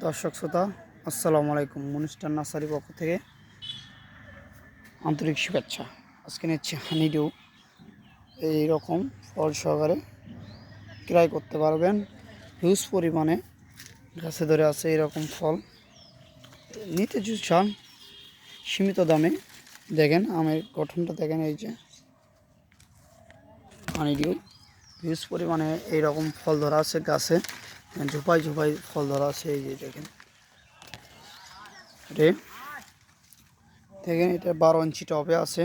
দর্শক শ্রোতা আসসালামু আলাইকুম। মনিস্টার নার্সারি পক্ষ থেকে আন্তরিক শুভেচ্ছা। আজকে নিচ্ছি হানিডিউ। এইরকম ফল সহকারে ক্রয় করতে পারবেন। হিউজ পরিমাণে গাছে ধরে আছে এইরকম ফল। নিতে যদি চান সীমিত দামে, দেখেন আমের গঠনটা দেখেন, এই যে হানিডিউ হিউজ পরিমাণে এইরকম ফল ধরা আছে গাছে, ঝোপায় ঝোপায় ফল ধরা আছে। এই যে দেখেন দেখেন এটা 12 ইঞ্চি টবে আছে।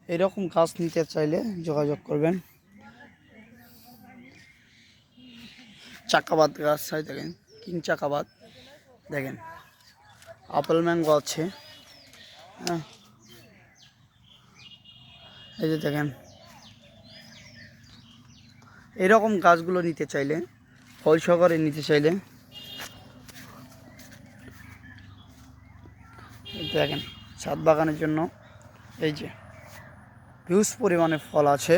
এইরকম গাছ নিতে চাইলে যোগাযোগ করবেন। চাকাবাদ গাছ চাই, দেখেন কিং চাকাবাদ, দেখেন আপেল ম্যাঙ্গো আছে। হ্যাঁ, এই যে দেখেন এইরকম গাছগুলো নিতে চাইলে, ফল সহকারে নিতে চাইলে দেখেন ছাদ বাগানের জন্য এই যে হিউজ পরিমাণে ফল আছে।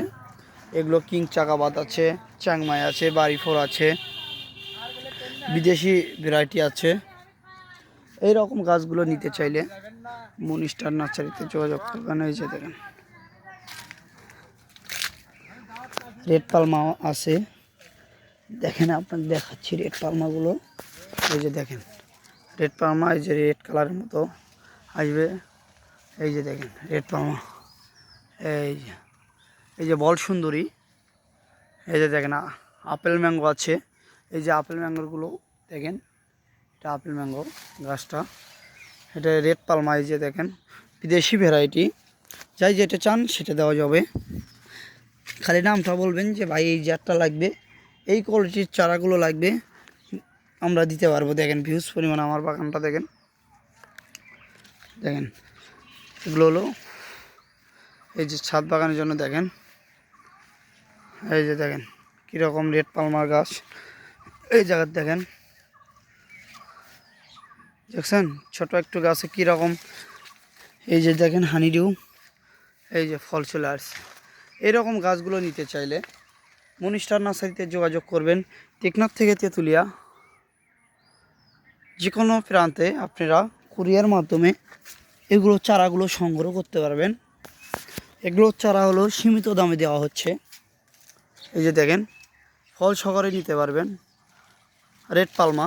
এগুলো কিং চাকাবাদ আছে, চ্যাংমাই আছে, বাড়িফোর আছে, বিদেশি ভ্যারাইটি আছে। এই রকম গাছগুলো নিতে চাইলে মনিস্টার নার্সারিতে যোগাযোগ করবেন। এই যে দেখেন রেড পালমা আছে, দেখেন আপনাকে দেখাচ্ছি রেড পালমাগুলো। এই যে দেখেন রেড পালমা, এই যে রেড কালারের মতো আসবে। এই যে দেখেন রেড পালমা, এই যে বল সুন্দরী। এই যে দেখেন আপেল ম্যাঙ্গো আছে। এই যে আপেল ম্যাঙ্গোগুলো দেখেন, এটা আপেল ম্যাঙ্গো গাছটা, এটা রেড পালমা। এই যে দেখেন বিদেশি ভ্যারাইটি, যাই যেটা চান সেটা দেওয়া যাবে। খালি নামটা বলবেন যে ভাই এই জাতটা লাগবে, এই কোয়ালিটির চারাগুলো লাগবে, আমরা দিতে পারবো। দেখেন ভিউজ পরিমাণ আমার বাগানটা দেখেন, দেখেন এগুলো হলো এই যে ছাদ বাগানের জন্য। দেখেন এই যে দেখেন কীরকম রেড পালমার গাছ এই জায়গার, দেখেন দেখছেন ছোট একটু গাছে কীরকম। এই যে দেখেন হানিডিউ, এই যে ফল চলে আসছে। এইরকম গাছগুলো নিতে চাইলে মনিস্টার নার্সারিতে যোগাযোগ করবেন। টেকনাফ থেকে তেঁতুলিয়া যে কোনো প্রান্তে আপনারা কুরিয়ার মাধ্যমে এগুলো চারাগুলো সংগ্রহ করতে পারবেন। এগুলোর চারা হলো সীমিত দামে দেওয়া হচ্ছে। এই যে দেখেন ফল সহকারে নিতে পারবেন। রেড পালমা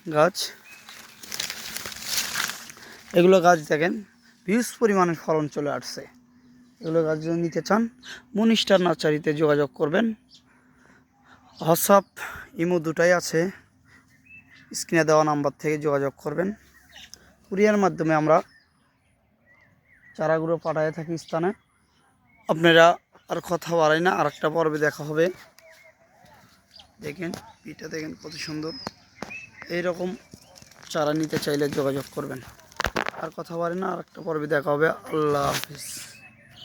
গাছ, এগুলো গাছ দেখেন হিউজ পরিমাণে ফলন চলে আসছে। এগুলো গাছ যদি নিতে চান মনিস্টার নার্সারিতে যোগাযোগ করবেন। হোয়াটসঅ্যাপ ইমো দুটাই আছে, স্ক্রিনে দেওয়া নাম্বার থেকে যোগাযোগ করবেন। কুরিয়ার মাধ্যমে আমরা চারাগুলো পাঠিয়ে থাকি স্থানে। আপনারা আর কথা বাড়াই না, আর একটা পর্বে দেখা হবে। দেখেন এটা দেখেন কত সুন্দর। এইরকম চারা নিতে চাইলে যোগাযোগ করবেন। আর কথা বাড়াই না, আর একটা পর্বে দেখা হবে। আল্লাহ হাফিজ।